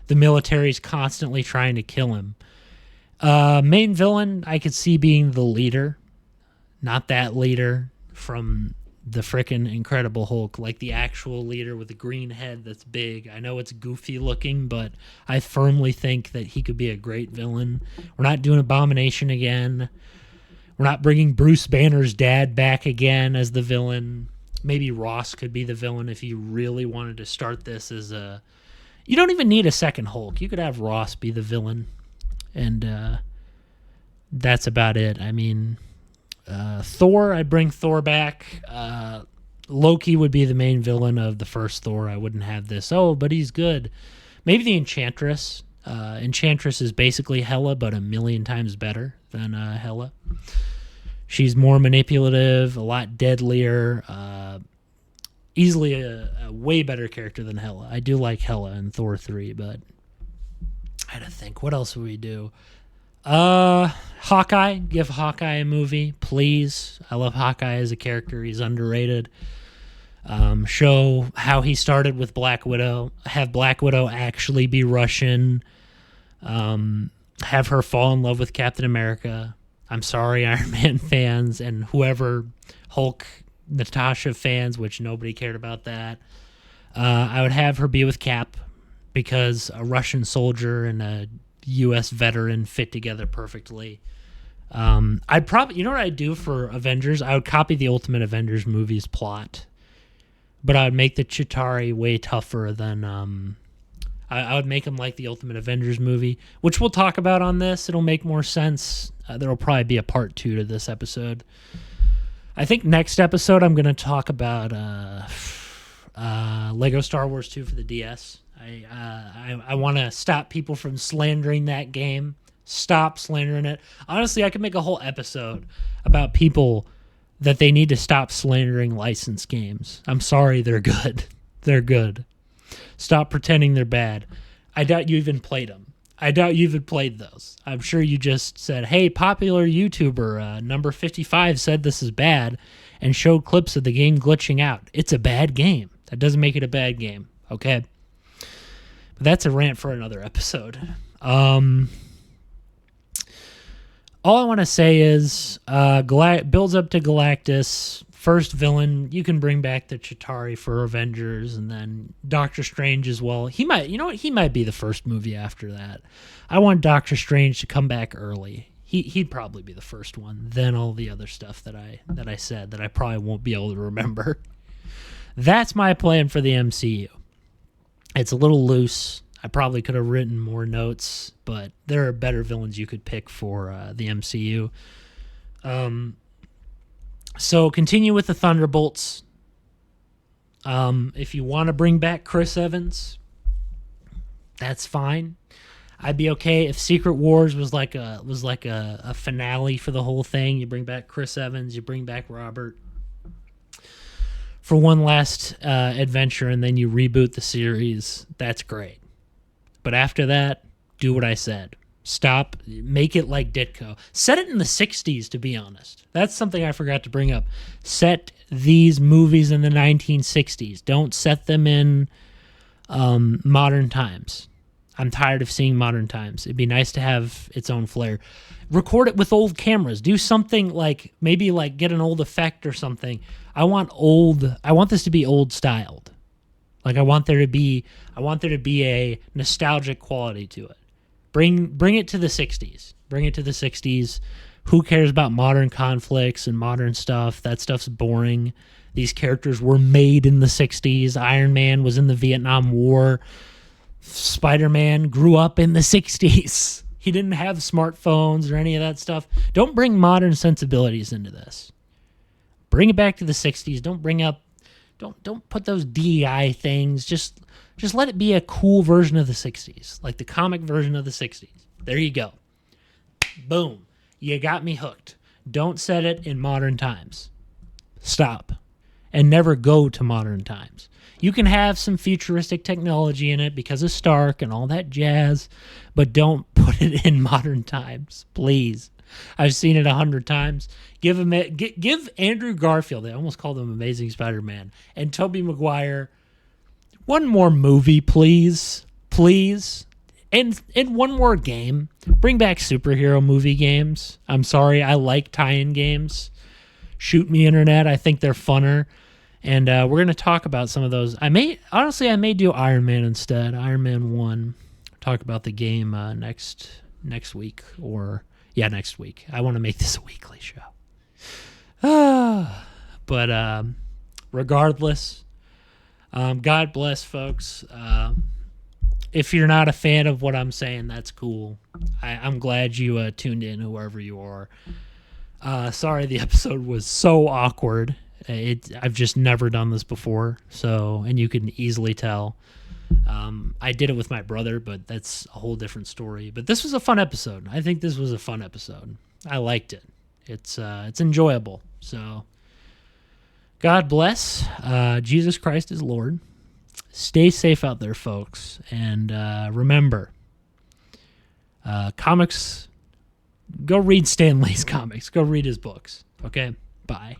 Speaker 1: the military is constantly trying to kill him? Main villain, I could see being the leader, not that leader from the frickin' Incredible Hulk, like the actual leader with the green head that's big. I know it's goofy looking, but I firmly think that he could be a great villain. We're not doing Abomination again. We're not bringing Bruce Banner's dad back again as the villain. Maybe Ross could be the villain if you really wanted to start this as a... You don't even need a second Hulk. You could have Ross be the villain. And that's about it. I mean, Thor, I'd bring Thor back. Loki would be the main villain of the first Thor. I wouldn't have this, but he's good. Maybe the Enchantress. Enchantress is basically Hela, but a million times better than Hela. She's more manipulative, a lot deadlier, easily a way better character than Hela. I do like Hela in Thor 3, but I had to think, what else would we do? Hawkeye. Give Hawkeye a movie, please. I love Hawkeye as a character. He's underrated. Show how he started with Black Widow. Have Black Widow actually be Russian. Have her fall in love with Captain America. I'm sorry, Iron Man fans and whoever Hulk, Natasha fans, which nobody cared about that. I would have her be with Cap because a Russian soldier and a U.S. veteran fit together perfectly. I'd probably, what I'd do for Avengers? I would copy the Ultimate Avengers movie's plot, but I would make the Chitauri way tougher than, I would make them like the Ultimate Avengers movie, which we'll talk about on this. It'll make more sense. There will probably be a part 2 to this episode. I think next episode I'm going to talk about Lego Star Wars 2 for the DS. I want to stop people from slandering that game. Stop slandering it. Honestly, I could make a whole episode about people that they need to stop slandering licensed games. I'm sorry, they're good. They're good. Stop pretending they're bad. I doubt you even played them. I doubt you even played those. I'm sure you just said, hey, popular YouTuber number 55 said this is bad and showed clips of the game glitching out. It's a bad game. That doesn't make it a bad game, okay? But that's a rant for another episode. All I want to say is builds up to Galactus. First villain, you can bring back the Chitauri for Avengers, and then Doctor Strange as well. He might, he might be the first movie after that. I want Doctor Strange to come back early. He'd probably be the first one. Then all the other stuff that I said that I probably won't be able to remember. That's my plan for the MCU. It's a little loose. I probably could have written more notes, but there are better villains you could pick for the MCU. So continue with the Thunderbolts. If you want to bring back Chris Evans, that's fine. I'd be okay if Secret Wars was like a finale for the whole thing. You bring back Chris Evans, you bring back Robert for one last adventure, and then you reboot the series. That's great. But after that, do what I said. Stop. Make it like Ditko. Set it in the 60s, to be honest. That's something I forgot to bring up. Set these movies in the 1960s. Don't set them in modern times. I'm tired of seeing modern times. It'd be nice to have its own flair. Record it with old cameras. Do something like, maybe like get an old effect or something. I want this to be old styled. Like I want there to be a nostalgic quality to it. Bring it to the 60s. Bring it to the 60s. Who cares about modern conflicts and modern stuff? That stuff's boring. These characters were made in the 60s. Iron Man was in the Vietnam War. Spider-Man grew up in the 60s. He didn't have smartphones or any of that stuff. Don't bring modern sensibilities into this. Bring it back to the 60s. Don't put those DEI things. Just let it be a cool version of the 60s, like the comic version of the 60s. There you go. Boom. You got me hooked. Don't set it in modern times. Stop. And never go to modern times. You can have some futuristic technology in it because of Stark and all that jazz, but don't put it in modern times, please. I've seen it 100 times. Give Andrew Garfield, I almost called him Amazing Spider-Man, and Tobey Maguire one more movie, please. Please. And one more game. Bring back superhero movie games. I'm sorry, I like tie-in games. Shoot me, internet. I think they're funner. And we're going to talk about some of those. I may do Iron Man instead. Iron Man 1. Talk about the game next week. Next week. I want to make this a weekly show. But regardless, God bless, folks. If you're not a fan of what I'm saying, that's cool. I'm glad you tuned in, whoever you are. Sorry the episode was so awkward. I've just never done this before, and you can easily tell. I did it with my brother, but that's a whole different story. But this was a fun episode. I think this was a fun episode. I liked it. It's enjoyable. So, God bless. Jesus Christ is Lord. Stay safe out there, folks. And remember, comics, go read Stan Lee's comics. Go read his books. Okay? Bye.